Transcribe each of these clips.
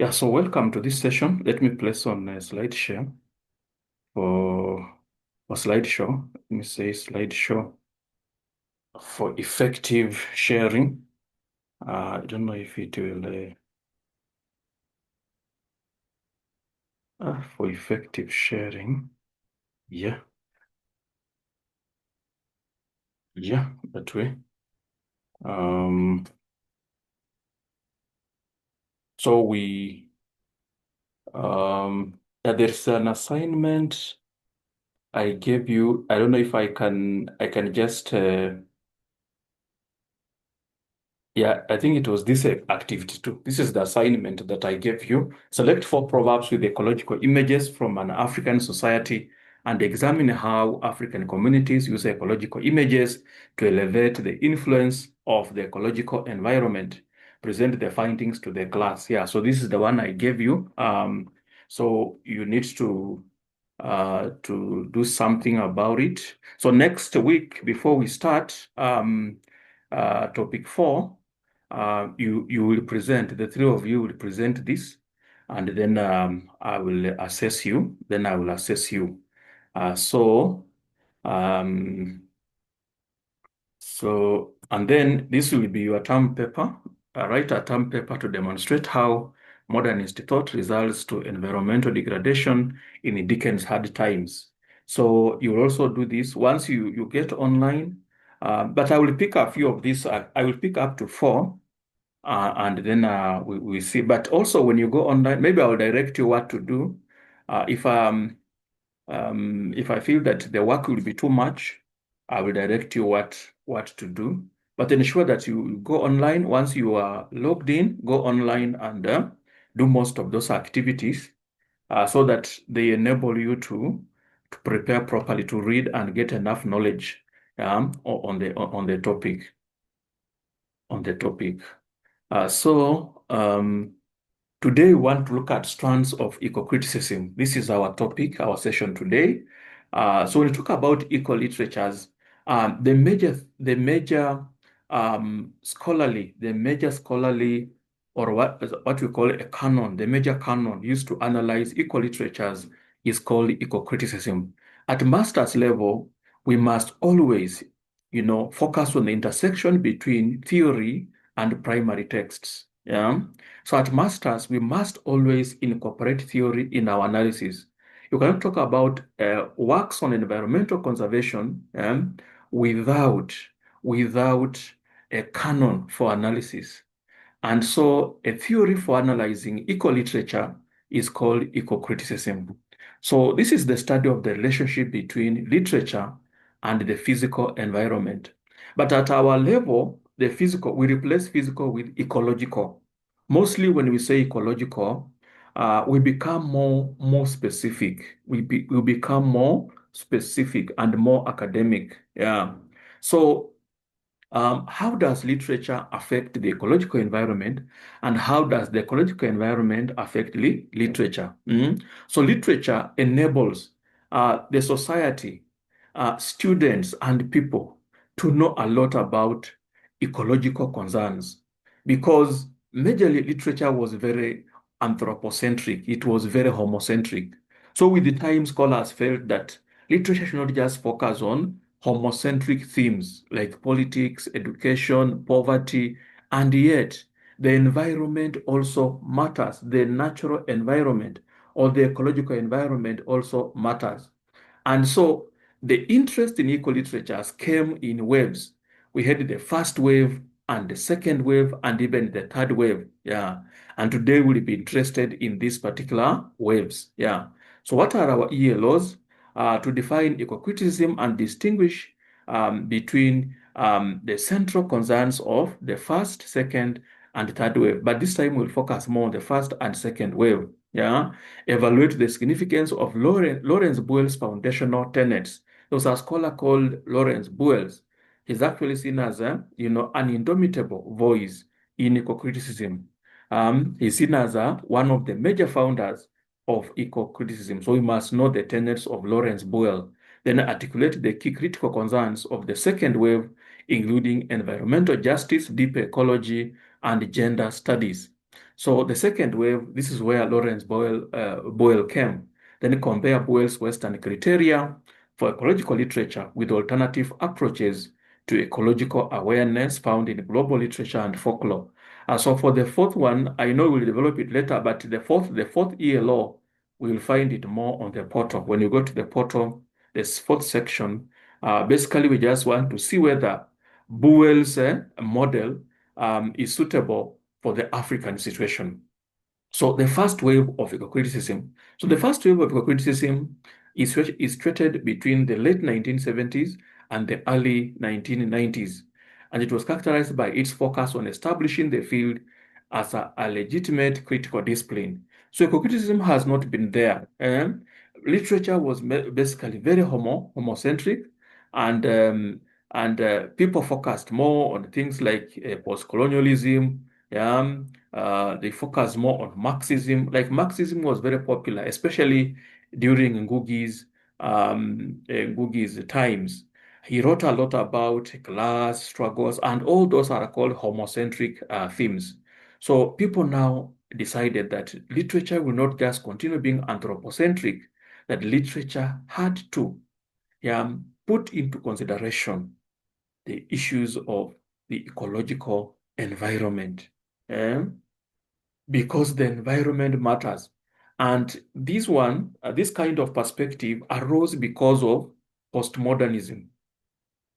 Yeah, so welcome to this session. Let me place on a slide share for, for slideshow. Let me say slideshow for effective sharing. I don't know if it will, for effective sharing. Yeah, yeah, that way. Um, so there's an assignment I gave you. I don't know if I can just, yeah, I think it was this activity too. This is the assignment that I gave you. Select four proverbs with ecological images from an African society and examine how African communities use ecological images to elevate the influence of the ecological environment. Present the findings to the class. Yeah, so this is the one I gave you. So you need to do something about it. So next week, before we start, topic 4, you will present, the three of you will present this, and then I will assess you. Then I will assess you. So um, and then this will be your term paper. Write a term paper to demonstrate how modernist thought results to environmental degradation in Dickens' hard times. So you will also do this once you get online. But I will pick a few of these. I will pick up to 4. And then we see. But also, when you go online, maybe I'll direct you what to do. If I feel that the work will be too much, I will direct you what to do. But ensure that you go online once you are logged in. Go online and do most of those activities, so that they enable you to prepare properly, to read and get enough knowledge on the topic. On the topic. Today we want to look at strands of eco-criticism. This is our topic, our session today. So when we talk about eco-literatures, the major scholarly, or what we call a canon, the major canon used to analyze eco-literatures is called eco-criticism. At master's level, we must always, focus on the intersection between theory and primary texts. Yeah. So at masters, we must always incorporate theory in our analysis. You cannot talk about works on environmental conservation without without a canon for analysis. And so a theory for analyzing eco-literature is called eco-criticism. So this is the study of the relationship between literature and the physical environment. But at our level, the physical, we replace physical with ecological. Mostly when we say ecological, we become more specific. We become more specific and more academic. Yeah. So how does literature affect the ecological environment, and how does the ecological environment affect literature? So literature enables the society, students, and people to know a lot about ecological concerns, because majorly literature was very anthropocentric, it was very homocentric. So with the time, scholars felt that literature should not just focus on homocentric themes like politics, education, poverty, and yet the environment also matters. The natural environment or the ecological environment also matters. And so the interest in eco-literatures came in waves. We had the first wave and the second wave and even the third wave. Yeah. And today we'll be interested in these particular waves. Yeah. So what are our ELOs? To define eco-criticism and distinguish between the central concerns of the first, second, and third wave. But this time we'll focus more on the first and second wave. Yeah. Evaluate the significance of Lawrence Boyle's foundational tenets. There was a scholar called Lawrence Boyles. He's actually seen as an indomitable voice in eco-criticism. He's seen as one of the major founders of eco-criticism. So we must know the tenets of Lawrence Boyle, then articulate the key critical concerns of the second wave, including environmental justice, deep ecology, and gender studies. So the second wave, this is where Lawrence Boyle came. Then compare Boyle's Western criteria for ecological literature with alternative approaches to ecological awareness found in global literature and folklore. So for the fourth one, I know we'll develop it later, but the fourth ELO, we'll find it more on the portal. When you go to the portal, this fourth section, basically we just want to see whether Boyle's model is suitable for the African situation. So the first wave of eco-criticism. So the first wave of eco-criticism is treated between the late 1970s and the early 1990s. And it was characterized by its focus on establishing the field as a legitimate critical discipline. So eco-criticism has not been there. Literature was basically very homocentric, and people focused more on things like post-colonialism. They focus more on Marxism. Like Marxism was very popular, especially during Ngugi's times. He wrote a lot about class struggles, and all those are called homocentric themes. So people now decided that literature will not just continue being anthropocentric, that literature had to put into consideration the issues of the ecological environment, because the environment matters. And this kind of perspective arose because of postmodernism.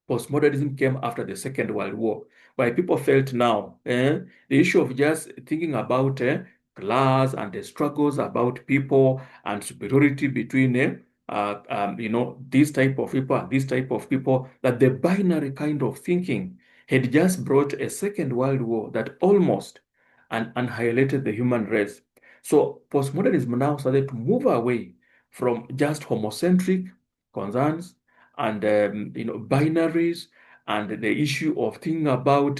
Postmodernism came after the Second World War, where people felt now the issue of just thinking about class and the struggles about people and superiority between this type of people and this type of people, that the binary kind of thinking had just brought a Second World War that almost annihilated the human race. So postmodernism now started to move away from just homocentric concerns and binaries and the issue of thinking about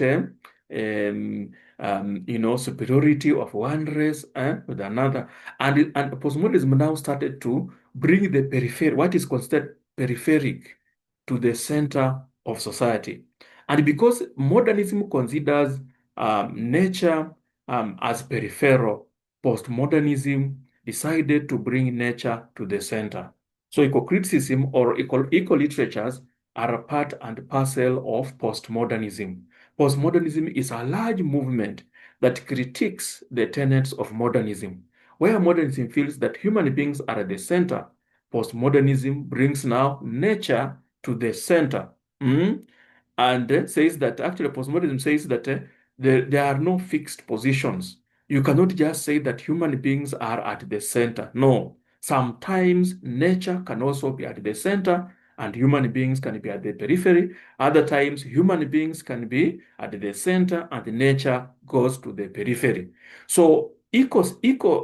superiority of one race with another, and postmodernism now started to bring the periphery, what is considered peripheric, to the center of society. And because modernism considers nature as peripheral, postmodernism decided to bring nature to the center. So eco-criticism or eco-literatures are a part and parcel of postmodernism. Postmodernism is a large movement that critiques the tenets of modernism. Where modernism feels that human beings are at the center, postmodernism brings now nature to the center. And says that actually postmodernism says that there are no fixed positions. You cannot just say that human beings are at the center. No, sometimes nature can also be at the center and human beings can be at the periphery. Other times human beings can be at the center and nature goes to the periphery. So eco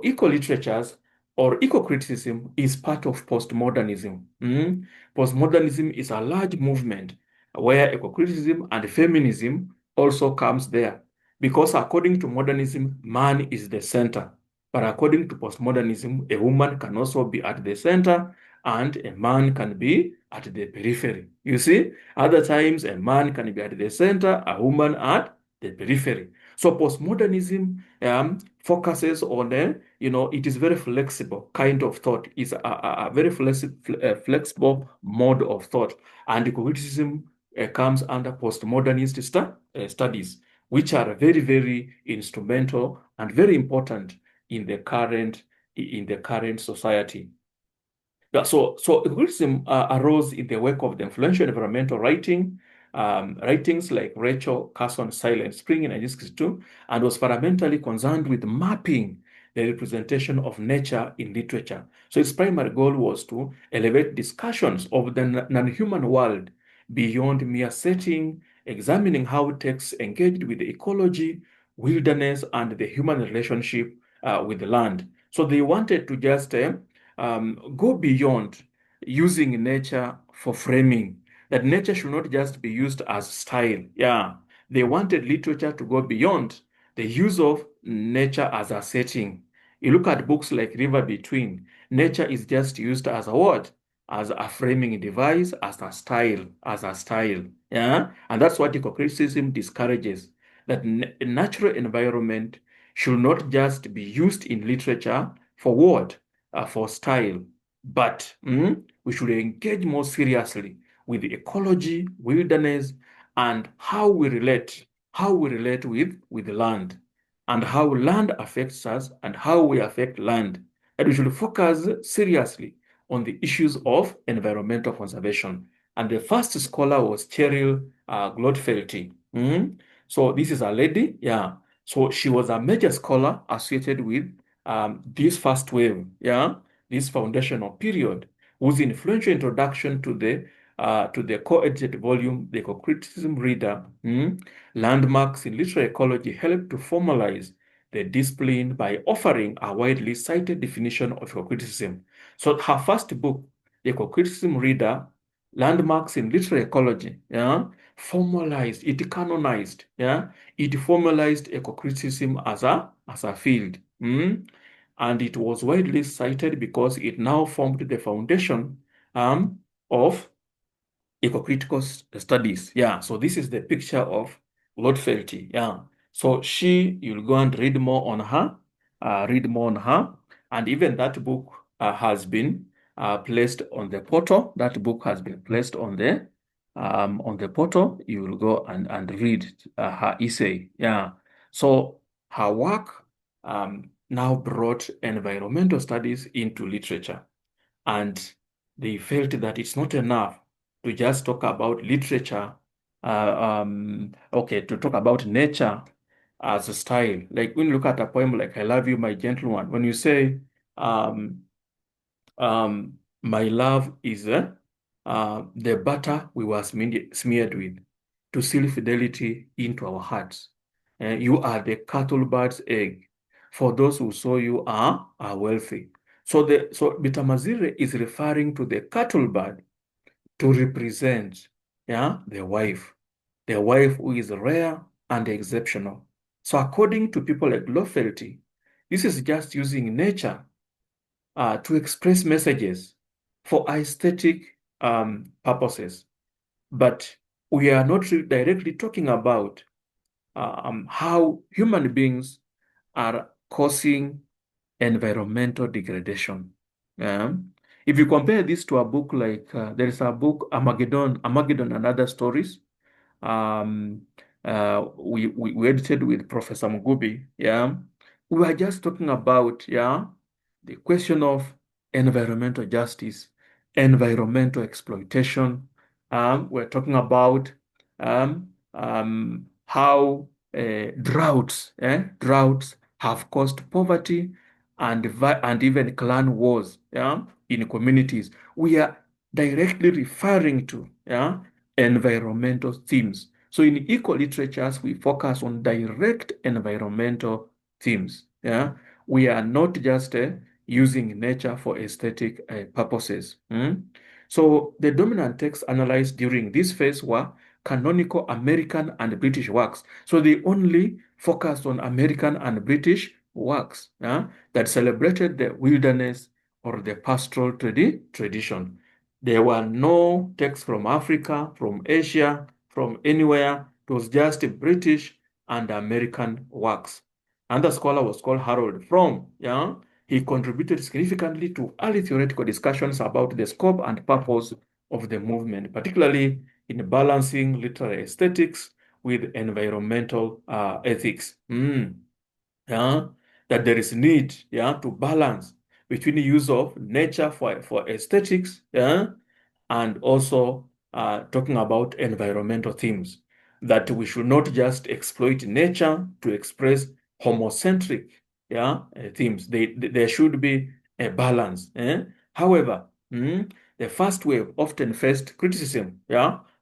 literatures or eco criticism is part of postmodernism. Postmodernism is a large movement where eco-criticism and feminism also comes there. Because according to modernism, man is the center. But according to postmodernism, a woman can also be at the center and a man can be at the periphery. You see, other times a man can be at the center, a woman at the periphery. So postmodernism focuses on it is very flexible kind of thought. It's a very flexible mode of thought. And eco-criticism comes under postmodernist studies, which are very, very instrumental and very important in the current society. So eco-criticism arose in the wake of the influential environmental writings like Rachel Carson's Silent Spring in 1962, and was fundamentally concerned with mapping the representation of nature in literature. So its primary goal was to elevate discussions of the non-human world beyond mere setting, examining how texts engaged with the ecology, wilderness, and the human relationship with the land. So they wanted to just go beyond using nature for framing, that nature should not just be used as style. Yeah, they wanted literature to go beyond the use of nature as a setting. You look at books like River Between, nature is just used as a word, as a framing device, as a style. Yeah, and that's what eco-criticism discourages, that natural environment should not just be used in literature for what? For style, but we should engage more seriously with ecology, wilderness, and how we relate with land, and how land affects us and how we affect land. And we should focus seriously on the issues of environmental conservation. And the first scholar was Cheryl Glotfelty. So this is a lady, yeah. So she was a major scholar associated with this first wave, yeah, this foundational period, whose influential introduction to the co-edited volume, The Eco-Criticism Reader, Landmarks in Literary Ecology, helped to formalize the discipline by offering a widely cited definition of eco-criticism. So her first book, The Eco-Criticism Reader, Landmarks in Literary Ecology, yeah, formalized, it canonized, yeah, it formalized eco-criticism as a field. And it was widely cited because it now formed the foundation of eco-critical studies. Yeah, so this is the picture of Lotfelty. Yeah, so you'll go and read more on her, and even that book has been placed on the portal. That book has been placed on the portal. You will go and read her essay. Yeah, so her work now brought environmental studies into literature, and they felt that it's not enough to just talk about literature, to talk about nature as a style. Like when you look at a poem like I Love You, My Gentle One, when you say, um, my love is the butter we were smeared with to seal fidelity into our hearts. You are the cattle bird's egg. For those who saw you are wealthy. So Bitamazire is referring to the cattle bird to represent, yeah, the wife who is rare and exceptional. So according to people like Loffelty, this is just using nature to express messages for aesthetic purposes. But we are not directly talking about how human beings are causing environmental degradation. If you compare this to a book like, there is a book, Armageddon and Other Stories, um, we edited with Professor Mugubi. Yeah, we were just talking about the question of environmental justice, environmental exploitation. We're talking about how droughts have caused poverty and even clan wars. Yeah, in communities. We are directly referring to environmental themes. So in eco literatures, we focus on direct environmental themes. Yeah, we are not just using nature for aesthetic purposes. So the dominant texts analyzed during this phase were canonical American and British works. So they only focused on American and British works that celebrated the wilderness or the pastoral tradition. There were no texts from Africa, from Asia, from anywhere. It was just British and American works. Another scholar was called Harold Fromm. Yeah, he contributed significantly to early theoretical discussions about the scope and purpose of the movement, particularly in balancing literary aesthetics with environmental ethics. Yeah, that there is need, to balance between the use of nature for aesthetics, and also talking about environmental themes, that we should not just exploit nature to express homocentric themes. There should be a balance. However, the first wave often faced criticism,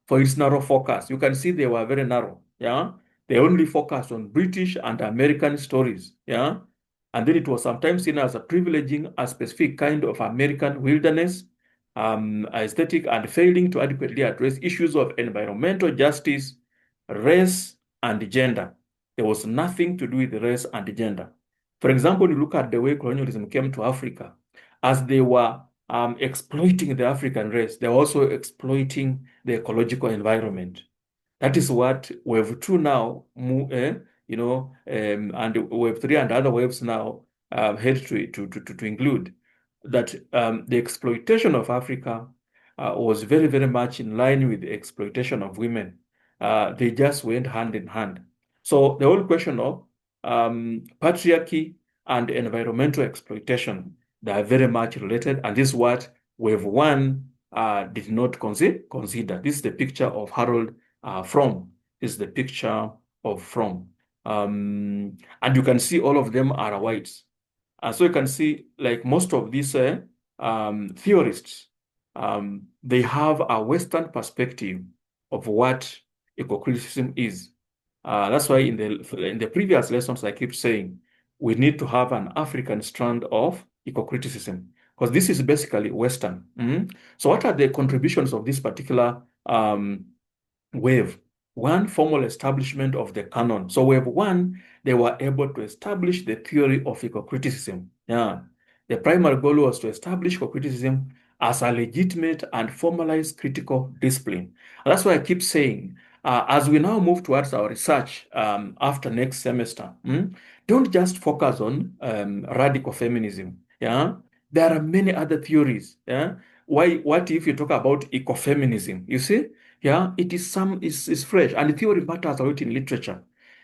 for its narrow focus. You can see they were very narrow, they only focused on British and American stories, and then it was sometimes seen as a privileging a specific kind of American wilderness aesthetic and failing to adequately address issues of environmental justice, race, and gender. There was nothing to do with race and gender. For example, you look at the way colonialism came to Africa, as they were exploiting the African race, they were also exploiting the ecological environment. That is what Wave 2 now and Web3 and other waves now had to include that the exploitation of Africa was very, very much in line with the exploitation of women. They just went hand in hand. So the whole question of patriarchy and environmental exploitation, they are very much related, and this is what Wave 1 did not consider. This is the picture of Harold Fromm. This is the picture of Fromm. And you can see all of them are whites. So you can see, like most of these theorists, they have a Western perspective of what eco-criticism is. That's why in the previous lessons, I keep saying we need to have an African strand of eco-criticism, because this is basically Western. So what are the contributions of this particular wave? One, formal establishment of the canon. So wave 1, they were able to establish the theory of eco-criticism. Yeah. The primary goal was to establish eco-criticism as a legitimate and formalized critical discipline. And that's why I keep saying, as we now move towards our research after next semester, don't just focus on radical feminism. Yeah, there are many other theories. Yeah, what if you talk about ecofeminism? You see, yeah, it is fresh, and theory matters a lot in literature.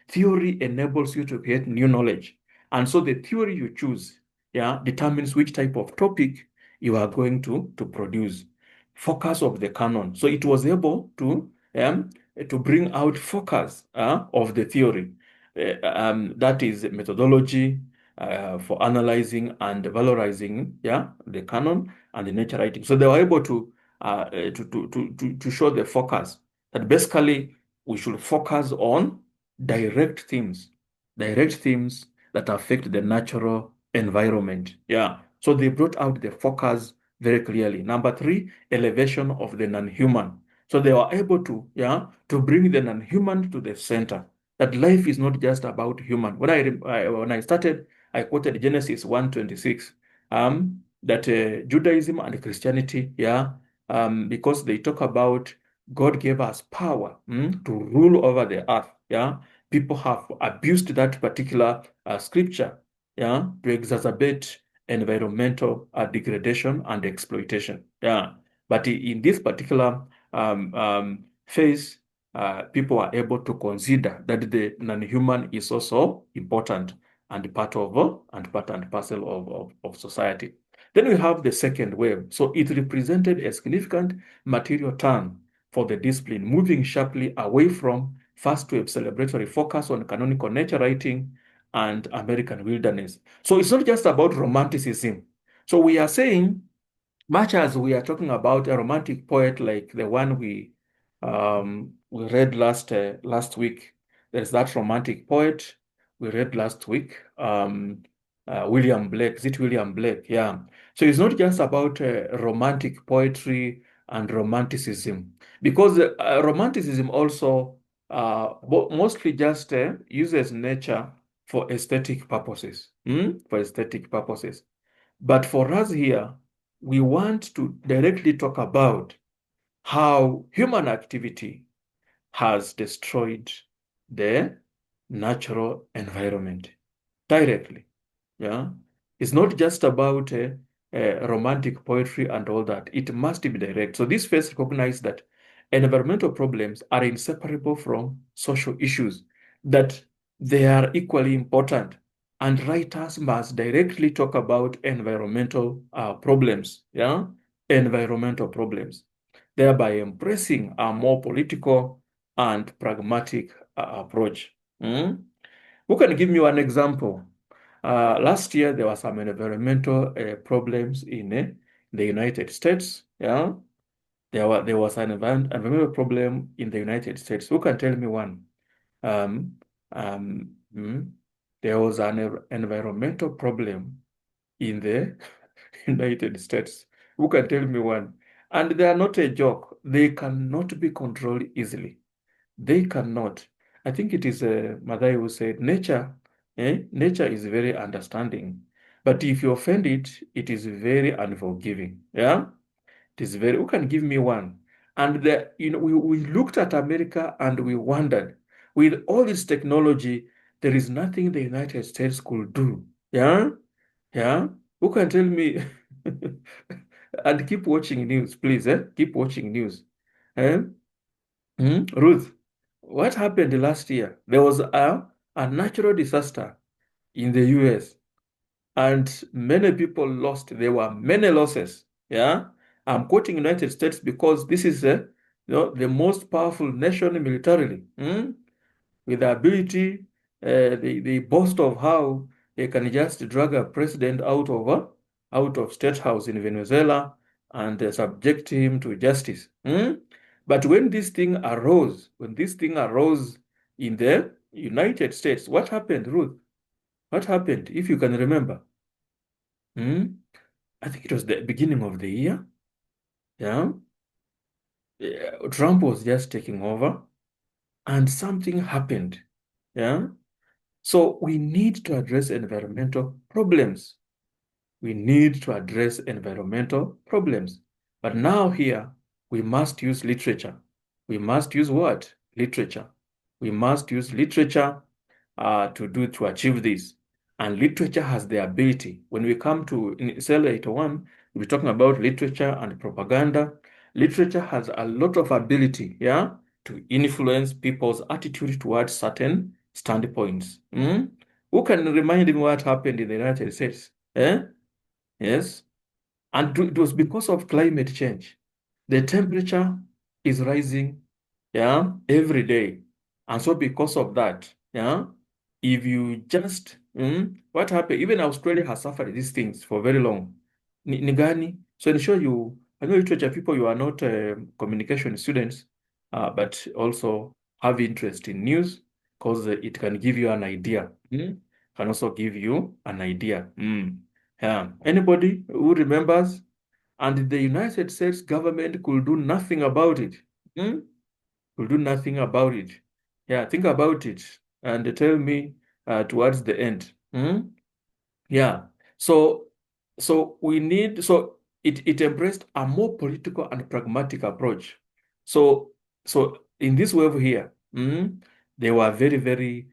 Theory enables you to create new knowledge, and so the theory you choose, yeah, determines which type of topic you are going to produce. Focus of the canon. So it was able to bring out focus of the theory. That is methodology for analyzing and valorizing, yeah, the canon and the nature writing. So they were able to show the focus that basically we should focus on direct themes that affect the natural environment. Yeah. So they brought out the focus very clearly. Number 3, elevation of the non-human. So they were able to bring the non-human to the center. That life is not just about human. When I started, I quoted Genesis 1:26. That Judaism and Christianity, yeah, because they talk about God gave us power to rule over the earth. Yeah, people have abused that particular scripture, yeah, to exacerbate environmental degradation and exploitation. Yeah, but in this particular phase, people are able to consider that the non-human is also important and part and parcel of society. Then we have the second wave. So it represented a significant material turn for the discipline, moving sharply away from first wave celebratory focus on canonical nature writing and American wilderness. So it's not just about romanticism. So we are saying, much as we are talking about a romantic poet like the one we read last week, there's that romantic poet we read last week, William Blake. Is it William Blake? Yeah. So it's not just about romantic poetry and romanticism, because romanticism also mostly just uses nature for aesthetic purposes. For aesthetic purposes. But for us here, we want to directly talk about how human activity has destroyed the natural environment directly. Yeah, it's not just about romantic poetry and all that. It must be direct. So this phase recognizes that environmental problems are inseparable from social issues, that they are equally important, and writers must directly talk about environmental problems. Yeah, environmental problems, thereby embracing a more political and pragmatic approach. Who can give me one example? Last year, there were some environmental problems in the United States. Yeah, there was an environmental problem in the United States. Who can tell me one? Um, um, mm, there was an environmental problem in the United States. Who can tell me one? And they are not a joke. They cannot be controlled easily. They cannot. I think it is Madai who said, nature is very understanding. But if you offend it, it is very unforgiving. Yeah? It is very, who can give me one? And we looked at America and we wondered, with all this technology, there is nothing the United States could do. Yeah? Yeah? Who can tell me? And keep watching news, please. Keep watching news. Eh? Ruth, what happened last year? There was a natural disaster in the US, and many people lost. There were many losses. Yeah? I'm quoting United States because this is the most powerful nation militarily. With the ability, they boast of how they can just drag a president out of state house in Venezuela and subject him to justice. But when this thing arose in the United States, what happened, Ruth? What happened, if you can remember? Hmm? I think it was the beginning of the year. Yeah. Trump was just taking over, and something happened. Yeah. So we need to address environmental problems. We need to address environmental problems. But now here, we must use literature. We must use what? Literature. We must use literature to achieve this. And literature has the ability. When we come to in cell 81, we're talking about literature and propaganda. Literature has a lot of ability, yeah, to influence people's attitude towards certain standpoints. Who can remind me what happened in the United States? Eh? Yes. And it was because of climate change. The temperature is rising, yeah, every day. And so because of that, yeah, if you just, what happened? Even Australia has suffered these things for very long. Nigani. So ensure you, I know literature people, you are not communication students, but also have interest in news because it can give you an idea. Can also give you an idea. Yeah. Anybody who remembers? And the United States government could do nothing about it. Hmm? Could do nothing about it. Yeah, think about it and tell me towards the end. Yeah. So it embraced a more political and pragmatic approach. So in this wave here, they were very, very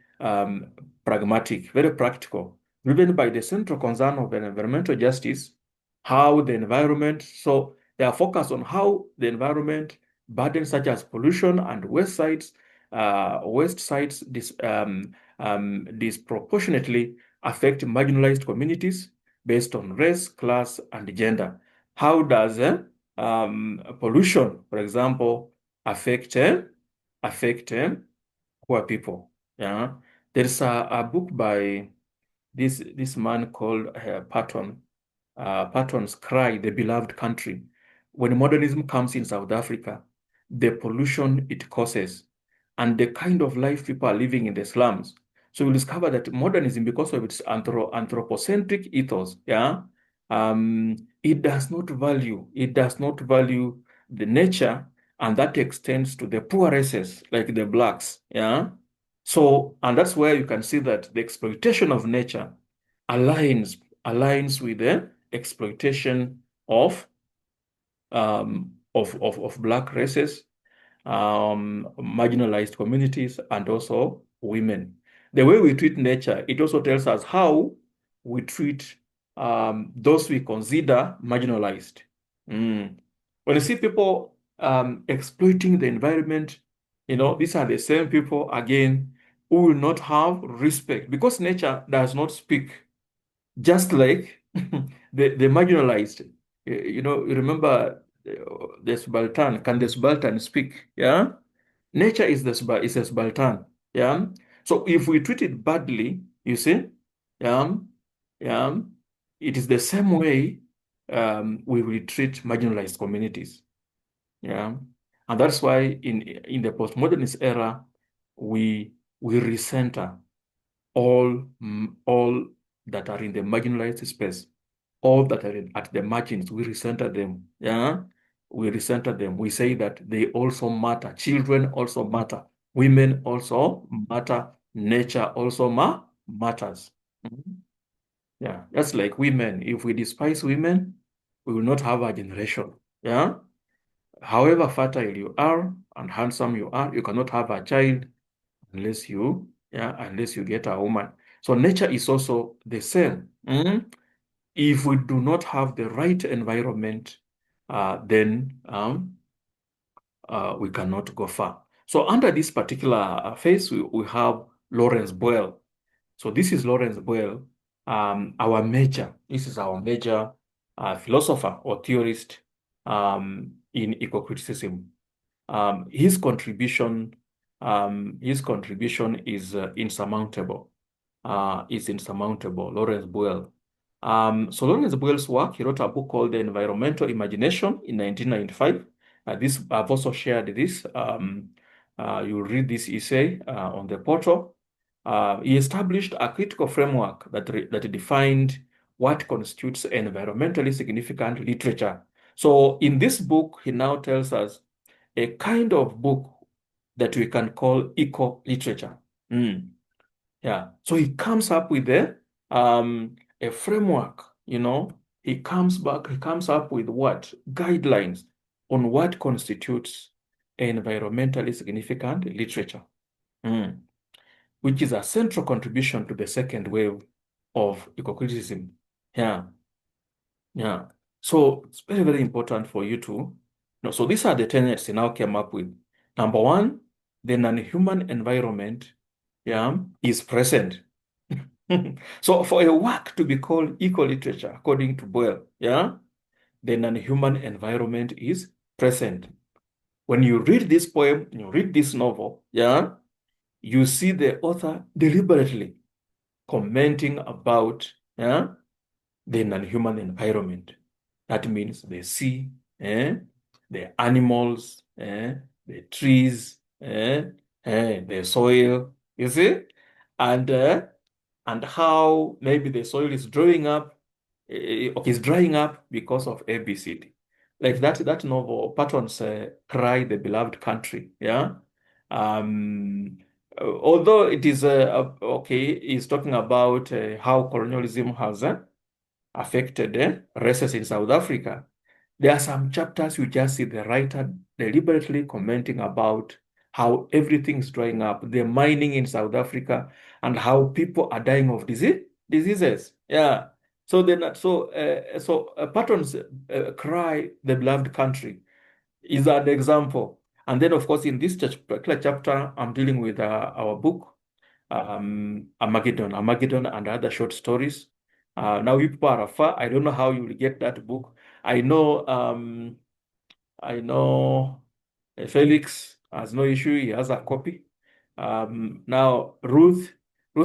pragmatic, very practical, driven by the central concern of environmental justice, how the environment, so they are focused on how the environment burdens such as pollution and waste sites disproportionately affect marginalized communities based on race, class, and gender. How does pollution, for example, affect poor people? Yeah, there's a book by this man called Patton. Patton's Cry, the Beloved Country. When modernism comes in South Africa, the pollution it causes, and the kind of life people are living in the slums. So you'll discover that modernism, because of its anthropocentric ethos, yeah, it does not value the nature, and that extends to the poor races like the blacks, yeah. So, and that's where you can see that the exploitation of nature aligns with the exploitation of black races, marginalized communities, and also women. The way we treat nature, it also tells us how we treat those we consider marginalized. When you see people exploiting the environment, these are the same people again who will not have respect because nature does not speak, just like the marginalized. You remember the subaltern. Can the subaltern speak? Yeah. Nature is a subaltern. Yeah. So if we treat it badly, you see, yeah, yeah, it is the same way we will treat marginalized communities. Yeah. And that's why in the postmodernist era, we recenter all that are in the marginalized space, all that are at the margins, we recenter them. Yeah, we recenter them. We say that they also matter. Children also matter. Women also matter. Nature also matters. Mhm. Yeah, that's like women. If we despise women, we will not have a generation. Yeah, however fertile you are and handsome you are, you cannot have a child unless you yeah, unless you get a woman. So nature is also the same. If we do not have the right environment, then we cannot go far. So under this particular phase, we have Lawrence Boyle. So this is Lawrence Boyle, this is our major philosopher or theorist in eco-criticism. His contribution is insurmountable. Lawrence Boyle. So Lawrence Boyle's work, he wrote a book called The Environmental Imagination in 1995. I've also shared this. You'll read this essay on the portal. He established a critical framework that defined what constitutes environmentally significant literature. So in this book, he now tells us a kind of book that we can call eco-literature. Yeah. So he comes up with a framework, He comes up with what? Guidelines on what constitutes environmentally significant literature, which is a central contribution to the second wave of eco-criticism. Yeah. Yeah. So it's very, very important for you to know. So these are the tenets he now came up with. Number one, the non-human environment, is present. So for a work to be called eco-literature, according to Boyle, the non-human environment is present. When you read this poem, you read this novel, you see the author deliberately commenting about the non-human environment. That means the sea, the animals, the trees, the soil, you see? And how maybe the soil is drying up, is drying up because of ABCD. Like that novel, Patton's Cry, the Beloved Country, yeah? Although it is, okay, he's talking about how colonialism has affected races in South Africa. There are some chapters you just see the writer deliberately commenting about how everything is drying up, the mining in South Africa, and how people are dying of diseases. Yeah. So Patton's Cry, the Beloved Country is an example. And then, of course, in this particular chapter, I'm dealing with our book, Armageddon and other short stories. Now you people are afar. I don't know how you will get that book. I know Felix has no issue. He has a copy. Now Ruth,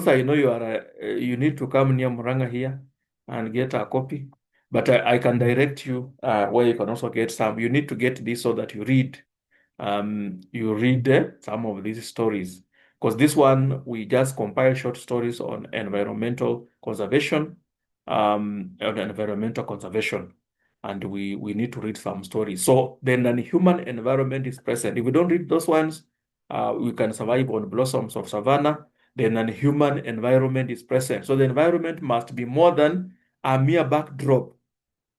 I know you need to come near Muranga here and get a copy. But I can direct you where you can also get some. You need to get this so that you read some of these stories. Because this one, we just compile short stories on environmental conservation, and we need to read some stories. So then a human environment is present. If we don't read those ones, we can survive on blossoms of savanna. Then a human environment is present. So the environment must be more than a mere backdrop.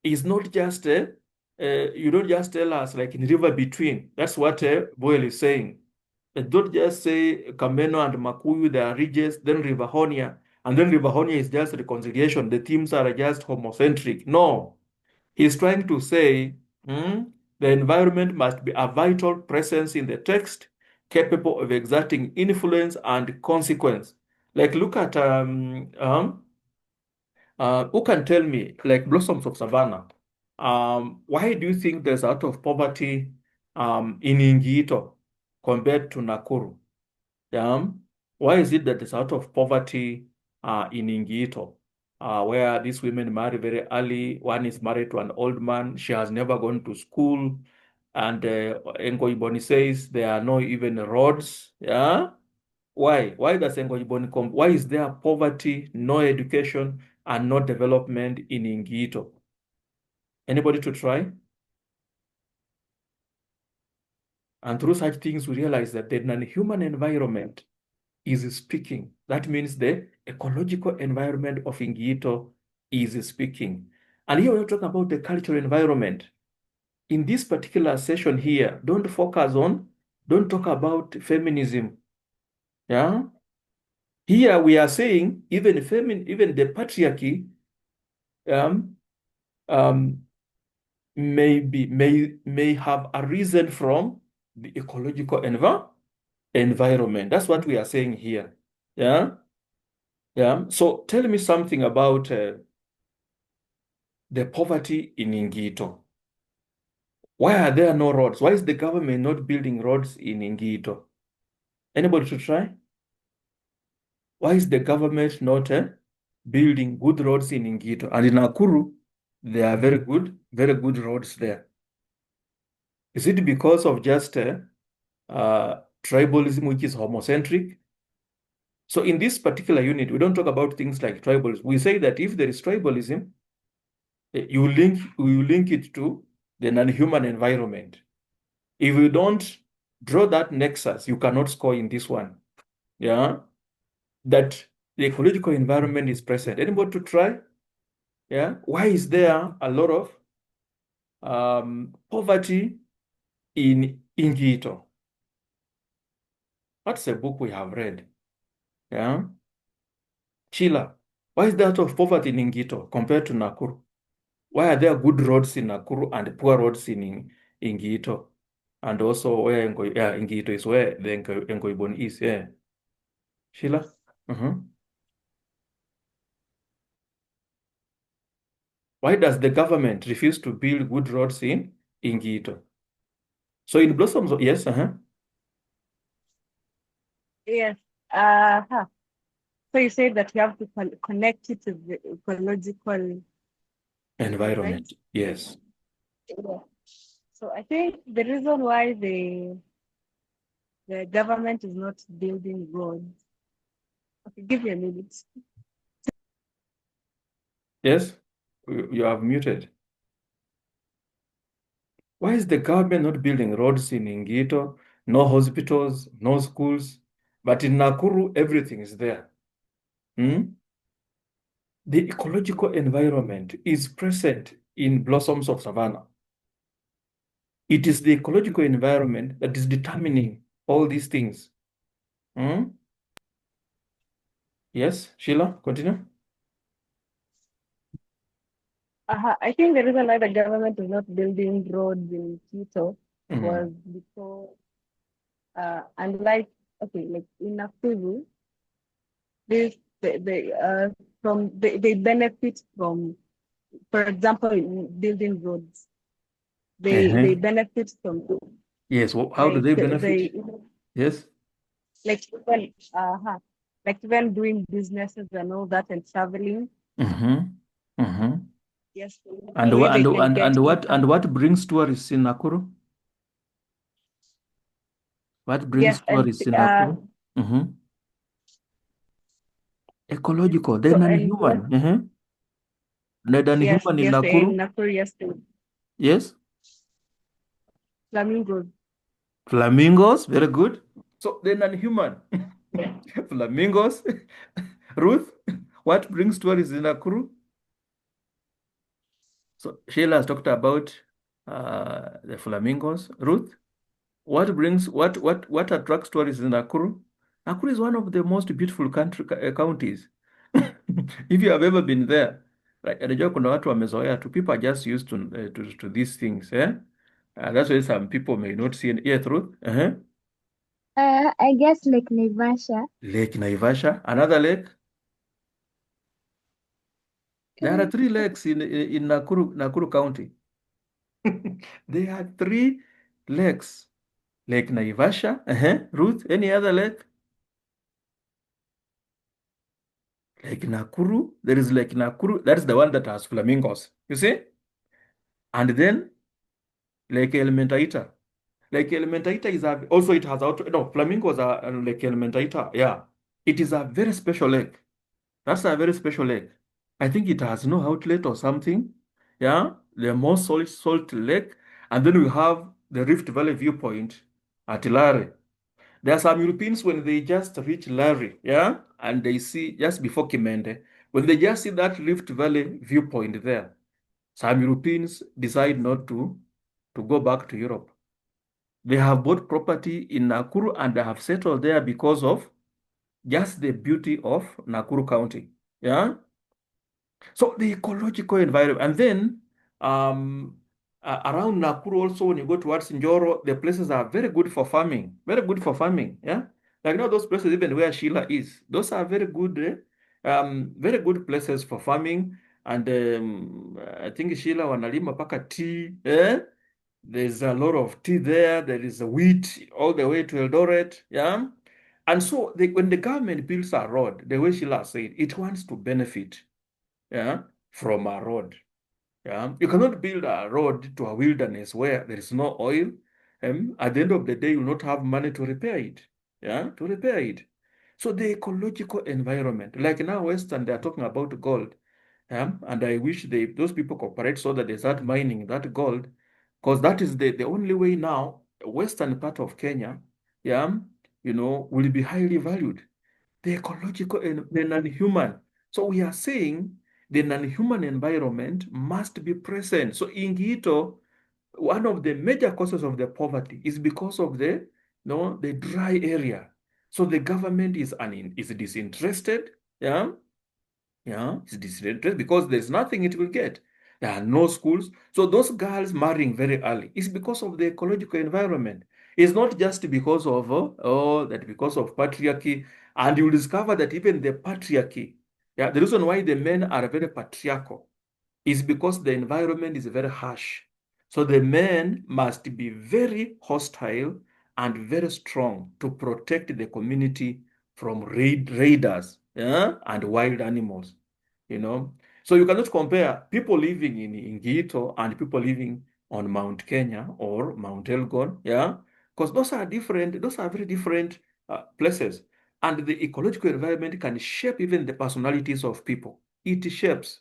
It's not just you don't just tell us like in River Between. That's what Boyle is saying. Don't just say Kameno and Makuyu, they are ridges, then River Honia, and then River Honia is just reconciliation. The themes are just homocentric. No, he's trying to say the environment must be a vital presence in the text, capable of exerting influence and consequence. Like look at who can tell me, like Blossoms of Savannah, why do you think there's a lot of poverty in Ingito compared to Nakuru? Why is it that there's a lot of poverty in Ingito, where these women marry very early? One is married to an old man. She has never gone to school. And Engo Iboni says there are no even roads. Yeah. Why? Why does Ngoiboni come? Why is there poverty, no education, and no development in Ingito? Anybody to try? And through such things, we realize that the non-human environment is speaking. That means the ecological environment of Ingito is speaking. And here we're talking about the cultural environment. In this particular session here, don't talk about feminism. Yeah? Here we are saying even even the patriarchy um, um, may have arisen from the ecological environment. That's what we are saying here. Yeah. Yeah. So tell me something about the poverty in Ingito. Why are there no roads? Why is the government not building roads in Ingito? Anybody to try? Why is the government not building good roads in Ingito? And in Nakuru, there are very good roads there. Is it because of just tribalism, which is homocentric? So in this particular unit, we don't talk about things like tribalism. We say that if there is tribalism, you link it to the non-human environment. If you don't draw that nexus, you cannot score in this one. Yeah, that the ecological environment is present. Anybody to try? Yeah, why is there a lot of poverty in Ingito? That's a book we have read. Yeah, Sheila, why is there a lot of poverty in Ingito compared to Nakuru? Why are there good roads in Nakuru and poor roads in Ingito? And also where Ingito is where the Ngoibon is. Yeah. Sheila? Why does the government refuse to build good roads in Ingito? So in Blossoms, yes, Yes. So you said that you have to connect it to the ecological, right? environment, yes. Yeah. So I think the reason why the government is not building roads. Okay, give me a minute. Yes, you have muted. Why is the government not building roads in Ingito? No hospitals, no schools, but in Nakuru, everything is there. Hmm? The ecological environment is present in Blossoms of Savannah. It is the ecological environment that is determining all these things. Hmm? Yes, Sheila, continue. I think the reason why the government is not building roads in Quito Mm. was because, unlike, okay, like in Nakuru, this they benefit from, for example, in building roads. They Uh-huh. benefit from, Yes, how do like they benefit? they Yes. like even like even doing businesses and all that and traveling. Mm-hmm. Mm-hmm. Yes, And, the way they can get and income. what brings tourists in Nakuru? What brings Yes, and tourists in Nakuru? Mm-hmm. Ecological, so then and what? non-human. Mm-hmm. Yes, Non-human in yes, in Nakuru? Nakuru, yes, to Yes. flamingos. Flamingos, very good. So then non-human. Flamingos. Ruth, what brings tourists in Nakuru? So Sheila has talked about the flamingos. Ruth? What attracts tourists in Nakuru? Nakuru is one of the most beautiful counties. If you have ever been there, right? Najua kuna watu wamezoea tu. People are just used to these things, eh? That's why some people may not see. Yes, Ruth? I guess Lake Naivasha. Lake Naivasha. Another lake. There are three lakes in Nakuru County. There are three lakes. Lake Naivasha. Ruth, any other lake? Lake Nakuru. There is Lake Nakuru. That's the one that has flamingos. You see? And then Lake Elementaita. Lake Elementaita is also it has no flamingos are Lake Elementaita. Yeah, it is a very special lake. That's a very special lake. I think it has no outlet or something. Yeah, the most salt lake, and then we have the Rift Valley viewpoint at Lare. There are some Europeans when they just reach Lare, yeah, and they see just before Kimende, when they just see that Rift Valley viewpoint there, some Europeans decide not to go back to Europe. They have bought property in Nakuru and they have settled there because of just the beauty of Nakuru County. Yeah. So the ecological environment, and then around Nakuru also, when you go towards Njoro, the places are very good for farming, very good for farming. Yeah, like those places, even where Sheila is, those are very good places for farming. And I think Sheila wanalima paka tea. There's a lot of tea there. There is wheat all the way to Eldoret. Yeah. And so when the government builds a road, the way Sheila said, it wants to benefit, yeah, from a road. Yeah, you cannot build a road to a wilderness where there is no oil. At the end of the day, you will not have money to repair it. Yeah, to repair it. So the ecological environment, like now Western, they are talking about gold. And I wish those people cooperate so that they start mining that gold, because that is the only way now. Western part of Kenya, yeah, will be highly valued. The ecological and the non-human. So we are saying the non-human environment must be present. So in Gito, one of the major causes of the poverty is because of the dry area. So the government is disinterested. Yeah. Yeah, it's disinterested because there's nothing it will get. There are no schools. So those girls marrying very early is because of the ecological environment. It's not just because of because of patriarchy. And you will discover that even the patriarchy, yeah, the reason why the men are very patriarchal is because the environment is very harsh. So the men must be very hostile and very strong to protect the community from raiders, yeah, and wild animals. So you cannot compare people living in Gito and people living on Mount Kenya or Mount Elgon, yeah, because those are very different places. And the ecological environment can shape even the personalities of people. It shapes.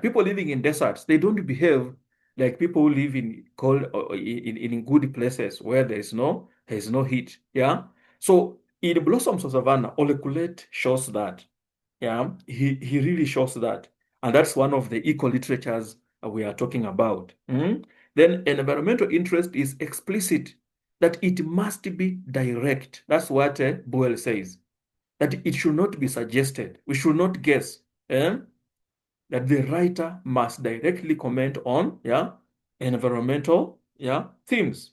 People living in deserts, they don't behave like people who live in cold or in good places where there is no heat. Yeah. So in Blossoms of Savannah, Olekulet shows that. Yeah, he really shows that. And that's one of the eco literatures we are talking about. Then an environmental interest is explicit, that it must be direct. That's what Boyle says, that it should not be suggested. We should not guess. That the writer must directly comment on environmental themes,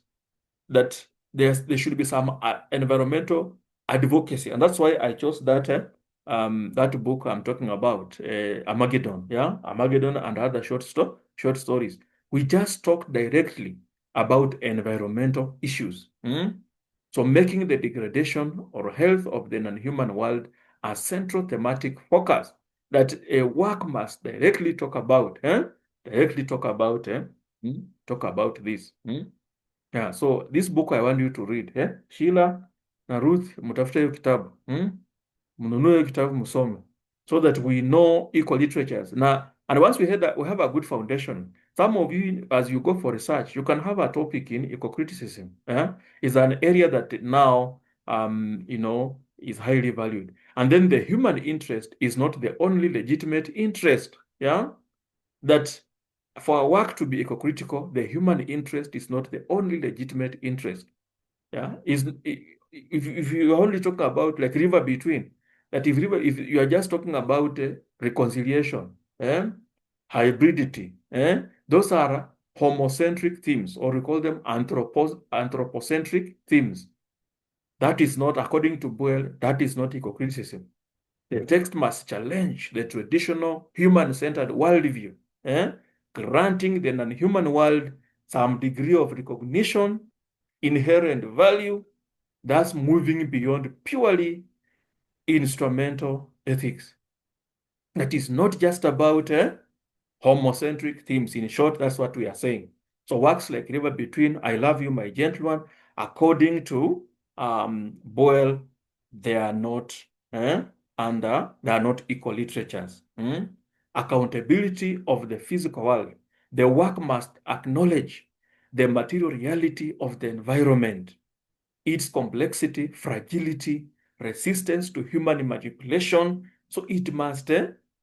that there should be some environmental advocacy. And that's why I chose that book I'm talking about, Armageddon, Armageddon and other short stories. We just talk directly about environmental issues. So making the degradation or health of the non-human world a central thematic focus that a work must directly talk about, talk about this. Yeah, so this book I want you to read. Sheila na Ruth, mtafute hiyo kitabu. Mnunue hiyo kitabu msome, so that we know equal literatures. And once we have a good foundation, some of you, as you go for research, you can have a topic in eco-criticism. It's an area that now, is highly valued. And then the human interest is not the only legitimate interest. Yeah, that for our work to be eco-critical, the human interest is not the only legitimate interest. Yeah, if you only talk about like river between, that if you are just talking about reconciliation, hybridity, those are homocentric themes, or we call them anthropocentric themes. That is not, according to Boyle, that is not eco-criticism. The text must challenge the traditional human-centered worldview, granting the non-human world some degree of recognition, inherent value, thus moving beyond purely instrumental ethics. That is not just about homocentric themes. In short, that's what we are saying. So works like River Between, I Love You, My Gentle One, according to Boyle, they are not equal literatures. Accountability of the physical world. The work must acknowledge the material reality of the environment, its complexity, fragility, resistance to human manipulation. So it must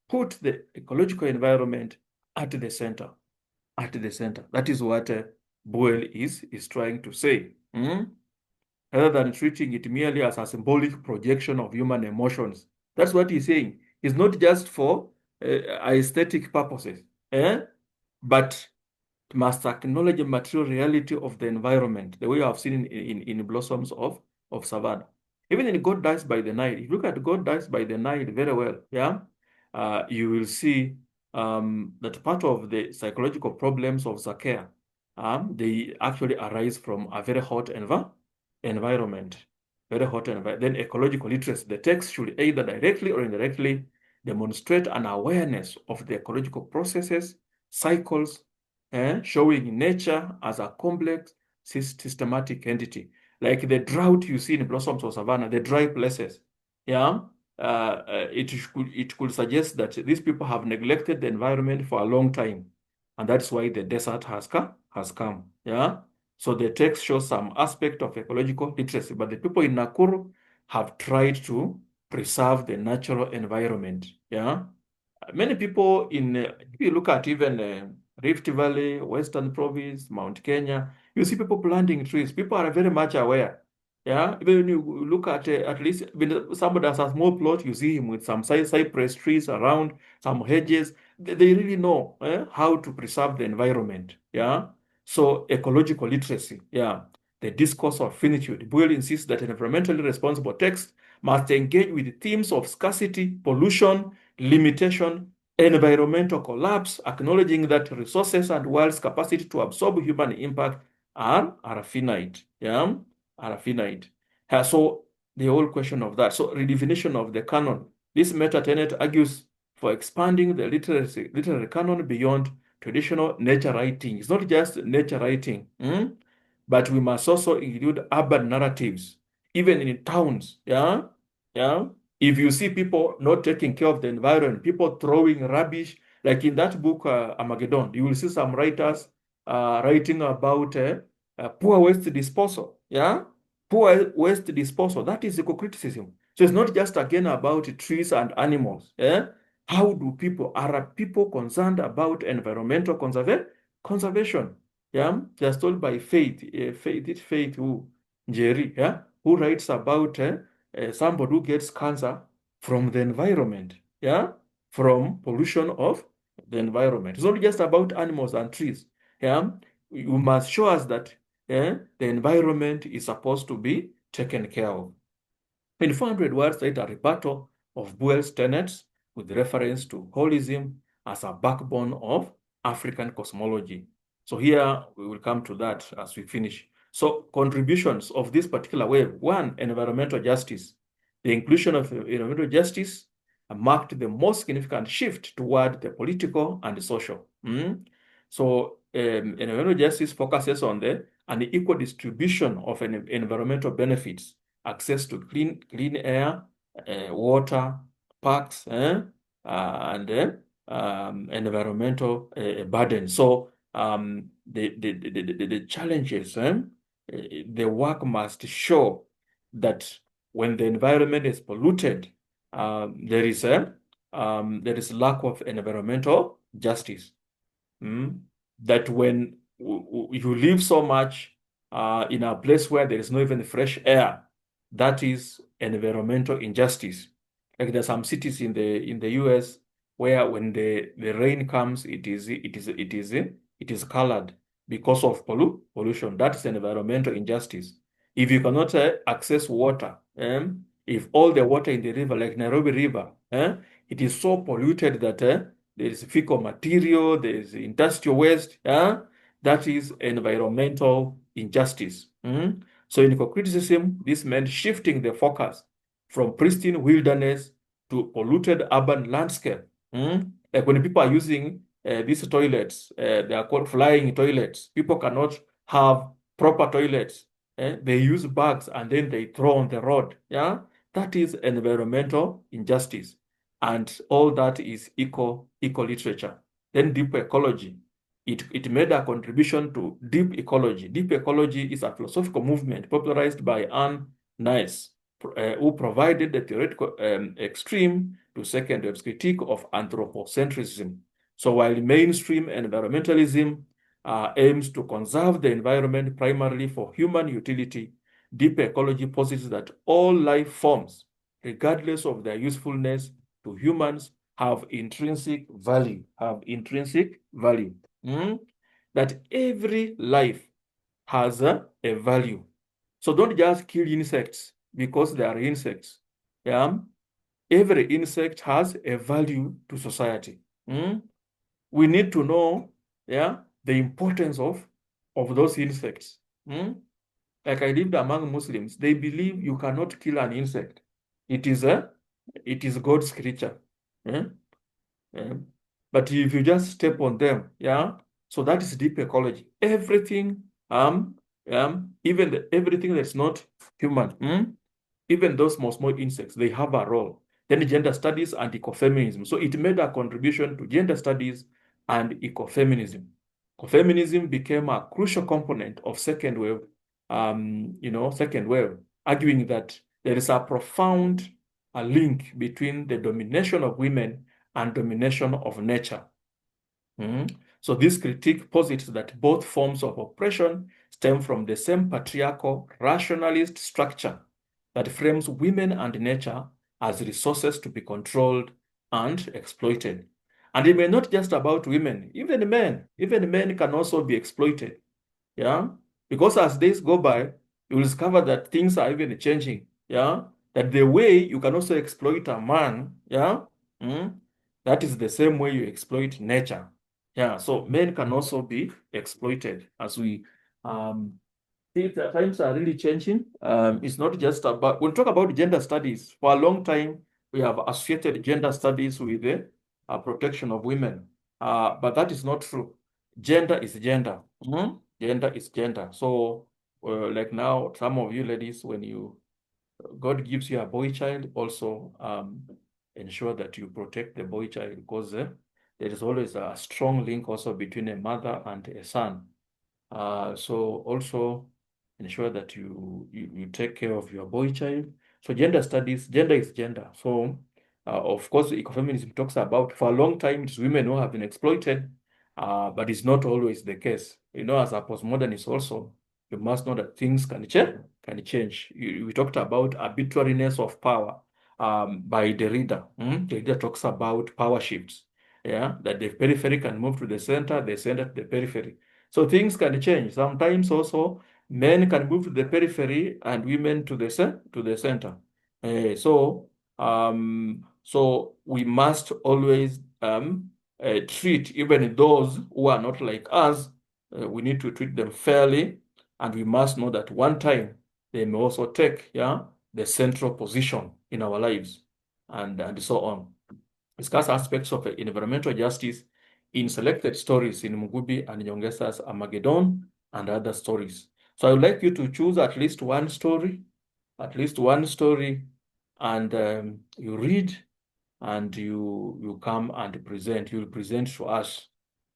put the ecological environment at the center. At the center. That is what Boyle is trying to say. rather than treating it merely as a symbolic projection of human emotions. That's what he's saying. It's not just for aesthetic purposes, but must acknowledge the material reality of the environment, the way I've seen in Blossoms of Savannah. Even in God Dies by the Nile, if you look at God Dies by the Nile very well, you will see that part of the psychological problems of Zakea, they actually arise from a very hot environment. Very hot environment. Then ecological literacy. The text should either directly or indirectly demonstrate an awareness of the ecological processes, cycles, showing nature as a complex, systematic entity. Like the drought you see in Blossoms of Savannah, the dry places. It could suggest that these people have neglected the environment for a long time. And that's why the desert has come. So the text shows some aspect of ecological literacy, but the people in Nakuru have tried to preserve the natural environment. Many people if you look at even Rift Valley, Western Province, Mount Kenya, you see people planting trees. People are very much aware. Even when you look at least when somebody has a small plot, you see him with some cypress trees around, some hedges. They really know how to preserve the environment. So ecological literacy. The discourse of finitude. Boyle insists that an environmentally responsible text must engage with themes of scarcity, pollution, limitation, environmental collapse, acknowledging that resources and world's capacity to absorb human impact are finite. Are finite. So the whole question of that. So redefinition of the canon. This meta-tenet argues for expanding the literary canon beyond traditional nature writing. It's not just nature writing, but we must also include urban narratives, even in towns. If you see people not taking care of the environment, people throwing rubbish, like in that book, Armageddon, you will see some writers writing about poor waste disposal. Poor waste disposal. That is eco-criticism. So it's not just again about trees and animals. How do are people concerned about environmental conservation? They're told by Faith who Jerry, who writes about somebody who gets cancer from the environment, from pollution of the environment. It's not just about animals and trees. You must show us that the environment is supposed to be taken care of. In 400 words, write a rebuttal of Boyle's tenets with reference to holism as a backbone of African cosmology. So here we will come to that as we finish. So contributions of this particular wave: one, environmental justice. The inclusion of environmental justice marked the most significant shift toward the political and the social. So environmental justice focuses on an equal distribution of environmental benefits, access to clean air, water, parks, and environmental burden. So the challenges, the work must show that when the environment is polluted, there is lack of environmental justice. That when you live so much in a place where there is no even fresh air, that is environmental injustice. Like there are some cities in the US where when the rain comes, it is colored because of pollution. That is environmental injustice. If you cannot access water, if all the water in the river, like Nairobi River, it is so polluted that there is fecal material, there is industrial waste, that is environmental injustice. So in eco-criticism, this meant shifting the focus from pristine wilderness to polluted urban landscape. Like when people are using these toilets, they are called flying toilets. People cannot have proper toilets. They use bags and then they throw on the road. That is environmental injustice. And all that is eco-literature. Then deep ecology. It made a contribution to deep ecology. Deep ecology is a philosophical movement popularized by Anne Naess, who provided the theoretical extreme to second wave's critique of anthropocentrism. So while mainstream environmentalism aims to conserve the environment primarily for human utility, deep ecology posits that all life forms, regardless of their usefulness to humans, have intrinsic value. That every life has a value. So don't just kill insects because they are insects. Yeah. Every insect has a value to society. We need to know, the importance of those insects. Like I lived among Muslims, they believe you cannot kill an insect. It is God's creature. Yeah? Yeah. But if you just step on them, so that is deep ecology. Everything, even everything that's not human, even those small insects, they have a role. Then gender studies and ecofeminism. So it made a contribution to gender studies and ecofeminism. Ecofeminism became a crucial component of second wave, arguing that there is a profound link between the domination of women and domination of nature. So this critique posits that both forms of oppression stem from the same patriarchal rationalist structure that frames women and nature as resources to be controlled and exploited. And it may not just about women, even men can also be exploited. Yeah, because as days go by, you will discover that things are even changing. Yeah, that the way you can also exploit a man, that is the same way you exploit nature. Yeah, so men can also be exploited as we see that times are really changing. It's not just about, when we talk about gender studies, for a long time, we have associated gender studies with the protection of women. But that is not true. Gender is gender. Gender is gender. So, like now, some of you ladies, when God gives you a boy child, also ensure that you protect the boy child, because there is always a strong link also between a mother and a son. So also ensure that you take care of your boy child. So gender studies, gender is gender. So of course, ecofeminism talks about, for a long time, it's women who have been exploited, but it's not always the case. As a postmodernist also, you must know that things can change. We talked about arbitrariness of power by Derrida. Derrida talks about power shifts. Yeah, that the periphery can move to the center to the periphery. So things can change. Sometimes also men can move to the periphery and women to the center. So we must always treat even those who are not like us. We need to treat them fairly, and we must know that one time they may also take the central position in our lives, and so on. Discuss aspects of environmental justice in selected stories in Mugubi and Nyongesa's Armageddon and other stories. So I would like you to choose at least one story, and you read, and you come and present. You'll present to us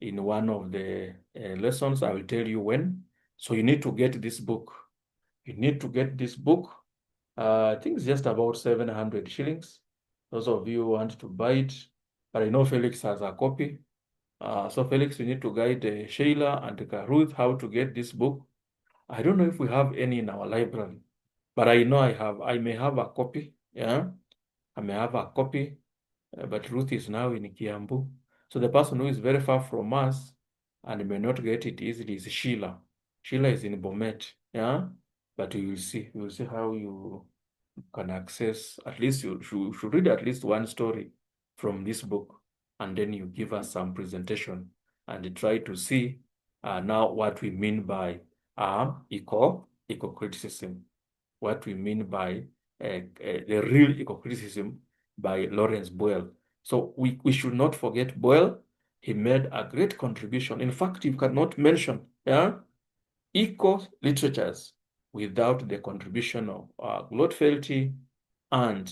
in one of the lessons. I will tell you when. So you need to get this book. I think it's just about 700 shillings. Those of you who want to buy it, but I know Felix has a copy. So Felix, you need to guide Sheila and Ruth how to get this book. I don't know if we have any in our library, but I know I may have a copy. Yeah, I may have a copy, but Ruth is now in Kiambu. So the person who is very far from us and may not get it easily is Sheila. Sheila is in Bomet. Yeah, but you will see how you can access. At least you should read at least one story from this book, and then you give us some presentation and try to see now what we mean by eco-criticism, what we mean by the real eco-criticism by Lawrence Boyle. So we should not forget Boyle. He made a great contribution. In fact, you cannot mention eco-literatures without the contribution of Glotfelty and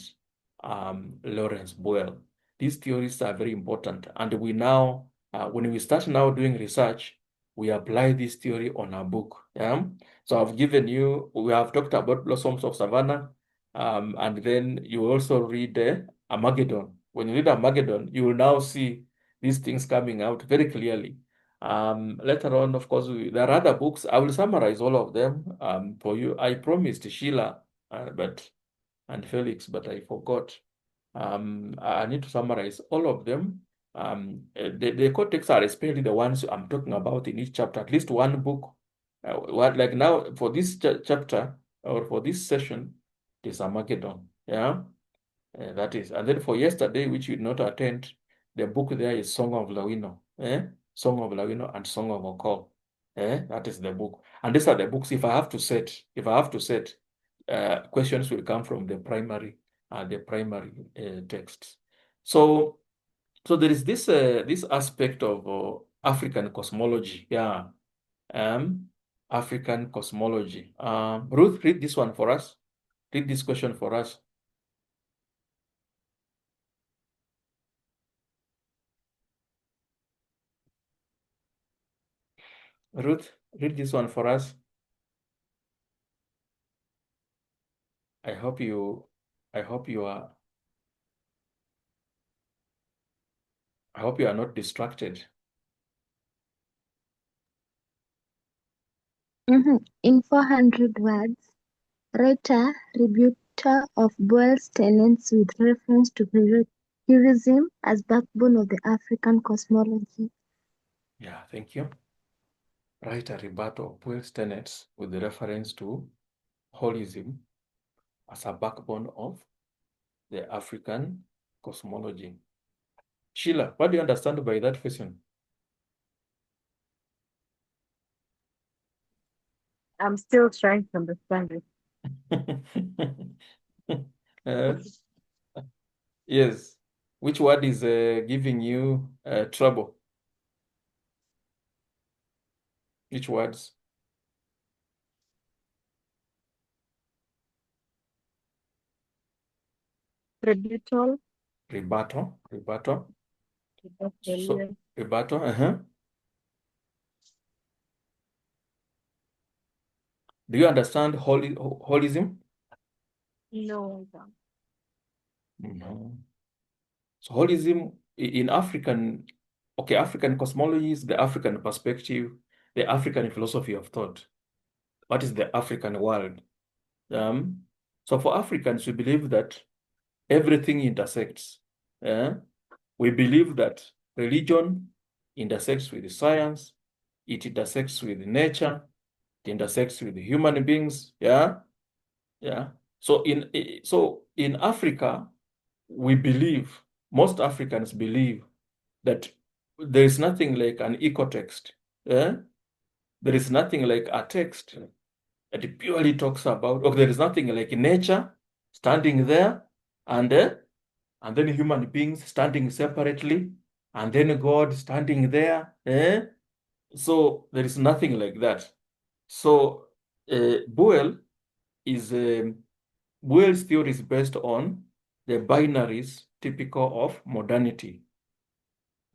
Lawrence Boyle. These theories are very important, and we now, when we start now doing research, we apply this theory on our book. Yeah. So we have talked about Blossoms of Savannah, and then you also read Armageddon. When you read Armageddon, you will now see these things coming out very clearly. Later on, of course, there are other books. I will summarize all of them for you. I promised Sheila and Felix, but I forgot. I need to summarize all of them. The core texts are especially the ones I'm talking about in each chapter, at least one book. Like now, for this chapter or for this session, it is Armageddon. Yeah, that is. And then for yesterday, which you did not attend, the book there is Song of Lawino. Song of Lawino and Song of Okol. That is the book. And these are the books. If I have to set, questions will come from the primary texts. So there is this aspect of African cosmology. Yeah. African cosmology. Ruth, read this one for us. Read this question for us. Ruth, read this one for us. I hope you are not distracted. In 400 words, write a rebuttal of Boyle's tenets with reference to Purism as backbone of the African cosmology. Yeah, thank you. Write a rebuttal of Boyle's tenets with the reference to holism as a backbone of the African cosmology. Sheila, what do you understand by that question? I'm still trying to understand it. Yes. Which word is giving you trouble? Which words? Rebuttal. Rebuttal. So, Yes. rebuttal. Do you understand holism? No, I don't. No. So holism in African cosmology is the African perspective, the African philosophy of thought. What is the African world? So for Africans, we believe that everything intersects. We believe that religion intersects with science, it intersects with nature, it intersects with human beings. Yeah. So in Africa, we believe, most Africans believe that there is nothing like an ecotext. There is nothing like a text that purely talks about, or there is nothing like nature standing there, and then human beings standing separately, and then God standing there. So there is nothing like that. So Boyle's theory is based on the binaries typical of modernity.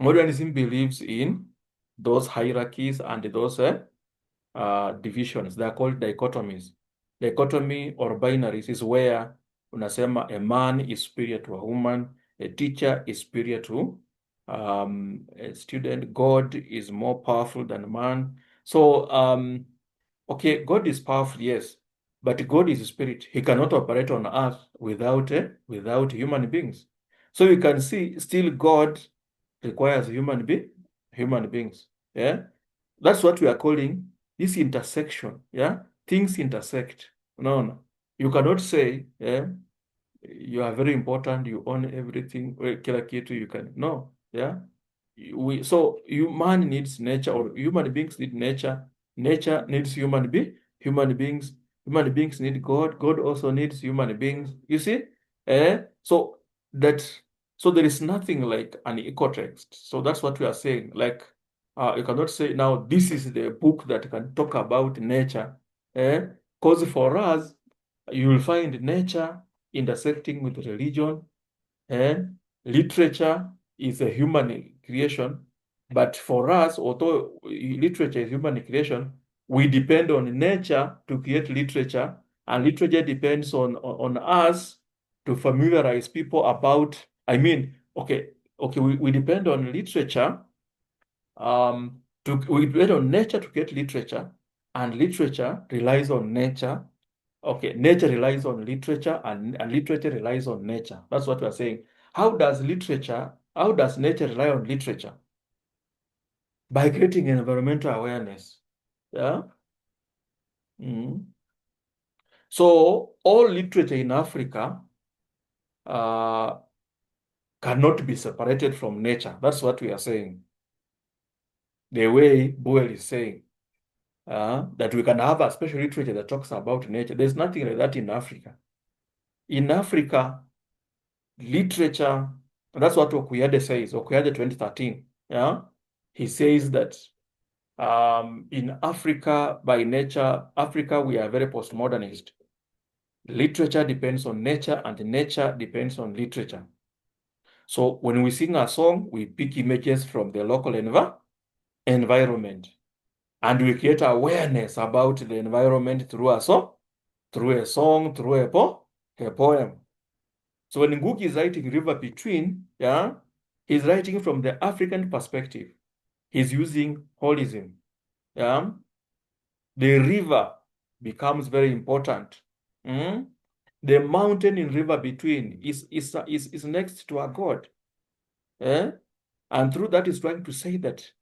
Modernism believes in those hierarchies and those divisions. They are called dichotomies. Dichotomy or binaries is where unasema a man is superior to a woman, a teacher is superior to a student, God is more powerful than man. So, okay, God is powerful, yes, but God is a spirit. He cannot operate on earth without human beings. So you can see still God requires human beings. Yeah, that's what we are calling this intersection. Yeah, things intersect. No, you cannot say you are very important, you own everything, kila kitu you can. No, yeah. So human needs nature, or human beings need nature. Nature needs human beings. Human beings need God. God also needs human beings. You see, so there is nothing like an ecotext. So that's what we are saying. Like you cannot say now this is the book that can talk about nature. Because for us, you will find nature intersecting with religion, and literature is a human creation. But for us, although literature is human creation, we depend on nature to create literature, and literature depends on us to familiarize people about, we depend on literature to We depend on nature to get literature, and literature relies on nature. Okay, nature relies on literature, and literature relies on nature. That's what we are saying. How does nature rely on literature? By creating environmental awareness. Yeah. So all literature in Africa cannot be separated from nature. That's what we are saying. The way Boyle is saying that we can have a special literature that talks about nature. There's nothing like that in Africa. In Africa, literature, that's what Okuyade says, Okuyade 2013. Yeah, he says that in Africa, by nature, Africa, we are very postmodernist. Literature depends on nature, and nature depends on literature. So when we sing a song, we pick images from the local environment, and we create awareness about the environment through a song, through a poem. So when Ngugi is writing River Between, yeah, he's writing from the African perspective. He's using holism. Yeah, the river becomes very important. The mountain in River Between is next to a god. And through that is trying to say that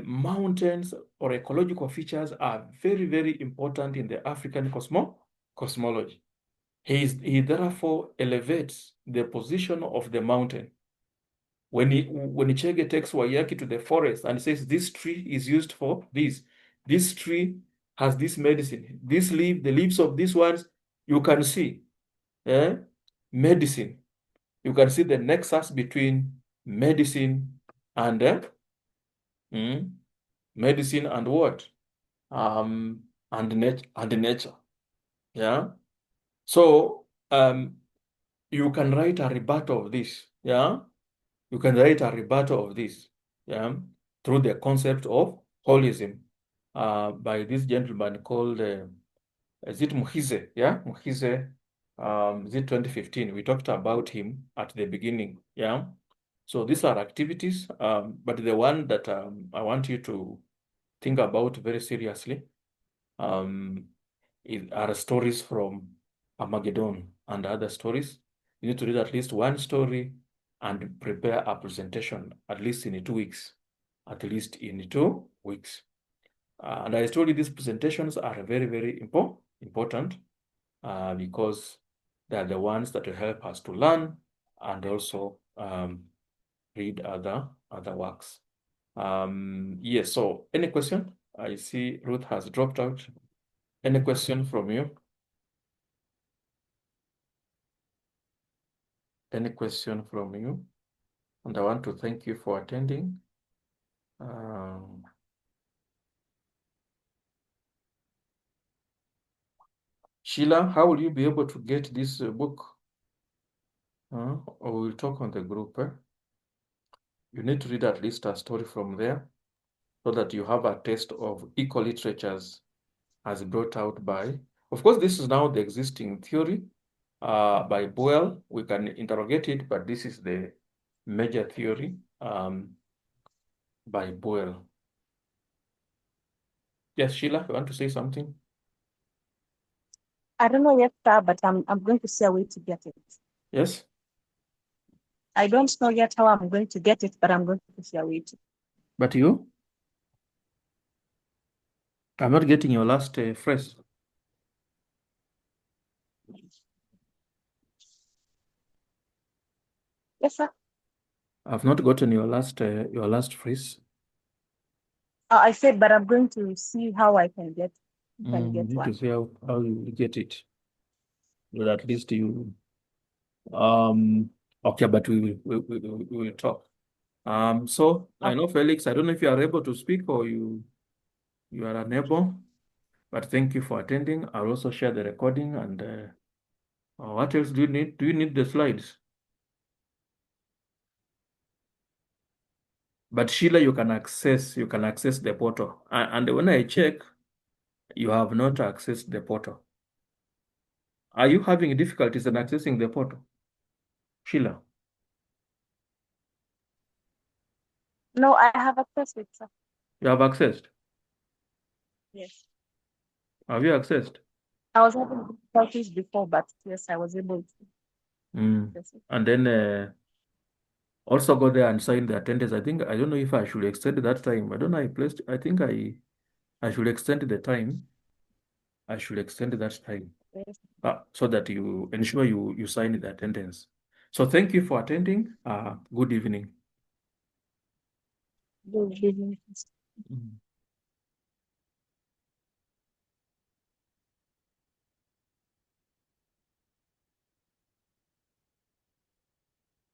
mountains or ecological features are very, very important in the African cosmology. He therefore elevates the position of the mountain. When Chege takes Waiyaki to the forest and says, this tree is used for this tree has this medicine, the leaves of these ones, you can see medicine. You can see the nexus between medicine and medicine and what? And nature. Yeah. So you can write a rebuttal of this. Yeah. You can write a rebuttal of this. Yeah. Through the concept of holism by this gentleman called is it Muhize? Yeah, Muhize. Is it 2015? We talked about him at the beginning. Yeah. So these are activities, but the one that I want you to think about very seriously are stories from Armageddon and other stories. You need to read at least one story and prepare a presentation at least in 2 weeks. At least in 2 weeks. And I told you these presentations are very, very important because they are the ones that will help us to learn and also read other works. Yes, so any question? I see Ruth has dropped out. Any question from you? Any question from you? And I want to thank you for attending. Sheila, how will you be able to get this book? Or we'll talk on the group. You need to read at least a story from there so that you have a taste of eco-literatures as brought out by, of course, this is now the existing theory by Boyle. We can interrogate it, but this is the major theory by Boyle. Yes, Sheila, you want to say something? I don't know yet, sir, but I'm going to see a way to get it. Yes? I don't know yet how I'm going to get it, but I'm going to see a way to. But you? I'm not getting your last phrase. Yes, sir. I've not gotten your last phrase. I said, but I'm going to see how I can get You need one. to see how you get it. But at least you okay, but we will talk. So I know Felix, I don't know if you are able to speak or you are unable, but thank you for attending. I'll also share the recording and what else do you need? Do you need the slides? But Sheila, you can access the portal. And when I check, you have not accessed the portal. Are you having difficulties in accessing the portal, Sheila? No, I have access with, sir. You have accessed? Yes. Have you accessed? I was having difficulties before, but yes, I was able to. Yes. And then also go there and sign the attendance. I don't know if I should extend that time. I don't know. I think I should extend the time. I should extend that time Yes. so that you ensure you sign the attendance. So thank you for attending. Good evening. Good evening. Mm.